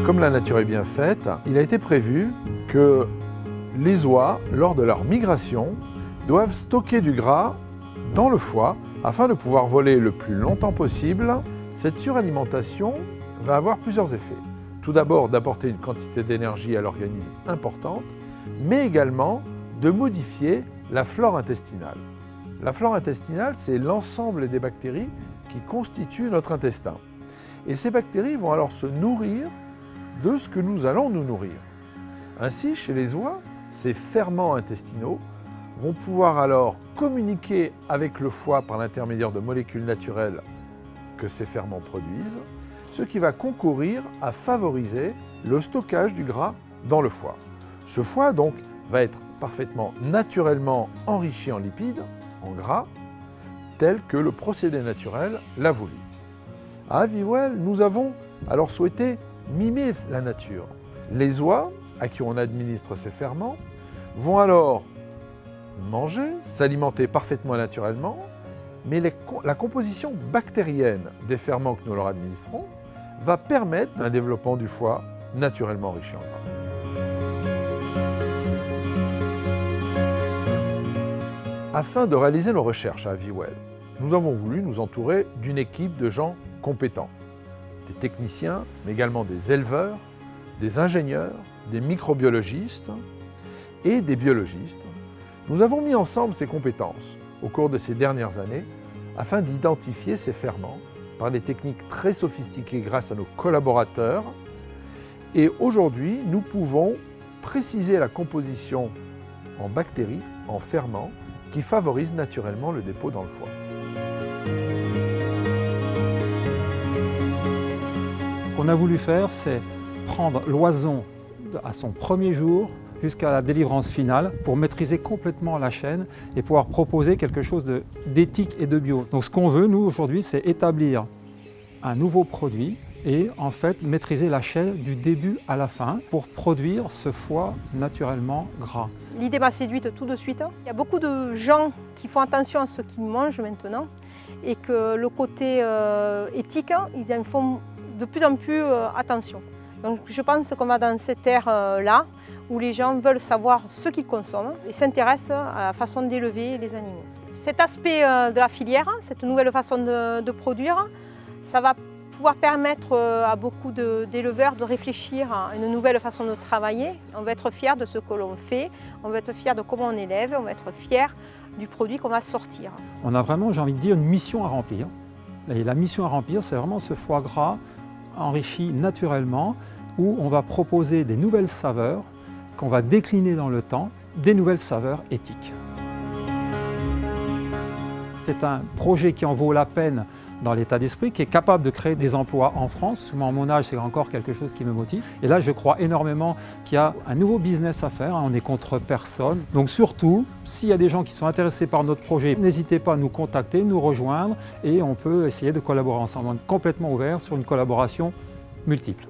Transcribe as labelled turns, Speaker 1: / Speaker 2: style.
Speaker 1: Comme la nature est bien faite, il a été prévu que les oies, lors de leur migration, doivent stocker du gras dans le foie afin de pouvoir voler le plus longtemps possible. Cette suralimentation va avoir plusieurs effets. Tout d'abord, d'apporter une quantité d'énergie à l'organisme importante, mais également de modifier la flore intestinale. La flore intestinale, c'est l'ensemble des bactéries qui constituent notre intestin. Et ces bactéries vont alors se nourrir de ce que nous allons nous nourrir. Ainsi, chez les oies, ces ferments intestinaux vont pouvoir alors communiquer avec le foie par l'intermédiaire de molécules naturelles que ces ferments produisent, ce qui va concourir à favoriser le stockage du gras dans le foie. Ce foie donc va être parfaitement naturellement enrichi en lipides, en gras, tel que le procédé naturel l'a voulu. À Aviwell, nous avons alors souhaité mimer la nature. Les oies, à qui on administre ces ferments, vont alors manger, s'alimenter parfaitement naturellement, mais la composition bactérienne des ferments que nous leur administrons va permettre un développement du foie naturellement enrichi en gras. Afin de réaliser nos recherches à Aviwell, nous avons voulu nous entourer d'une équipe de gens compétents, des techniciens, mais également des éleveurs, des ingénieurs, des microbiologistes et des biologistes. Nous avons mis ensemble ces compétences au cours de ces dernières années afin d'identifier ces ferments par des techniques très sophistiquées grâce à nos collaborateurs. Et aujourd'hui, nous pouvons préciser la composition en bactéries, en ferments, qui favorisent naturellement le dépôt dans le foie.
Speaker 2: Ce qu'on a voulu faire, c'est prendre l'oison à son premier jour jusqu'à la délivrance finale pour maîtriser complètement la chaîne et pouvoir proposer quelque chose d'éthique et de bio. Donc ce qu'on veut, nous, aujourd'hui, c'est établir un nouveau produit et en fait maîtriser la chaîne du début à la fin pour produire ce foie naturellement gras.
Speaker 3: L'idée m'a séduite tout de suite. Il y a beaucoup de gens qui font attention à ce qu'ils mangent maintenant et que le côté éthique, ils en font de plus en plus attention. Donc je pense qu'on va dans cette ère-là où les gens veulent savoir ce qu'ils consomment et s'intéressent à la façon d'élever les animaux. Cet aspect de la filière, cette nouvelle façon de produire, ça va pouvoir permettre à beaucoup d'éleveurs de réfléchir à une nouvelle façon de travailler. On va être fier de ce que l'on fait, on va être fier de comment on élève, on va être fier du produit qu'on va sortir.
Speaker 2: On a vraiment, j'ai envie de dire, une mission à remplir. Et la mission à remplir, c'est vraiment ce foie gras enrichi naturellement, où on va proposer des nouvelles saveurs qu'on va décliner dans le temps, des nouvelles saveurs éthiques. C'est un projet qui en vaut la peine dans l'état d'esprit, qui est capable de créer des emplois en France. Souvent, à mon âge, c'est encore quelque chose qui me motive. Et là, je crois énormément qu'il y a un nouveau business à faire. On n'est contre personne. Donc surtout, s'il y a des gens qui sont intéressés par notre projet, n'hésitez pas à nous contacter, nous rejoindre et on peut essayer de collaborer ensemble. On est complètement ouvert sur une collaboration multiple.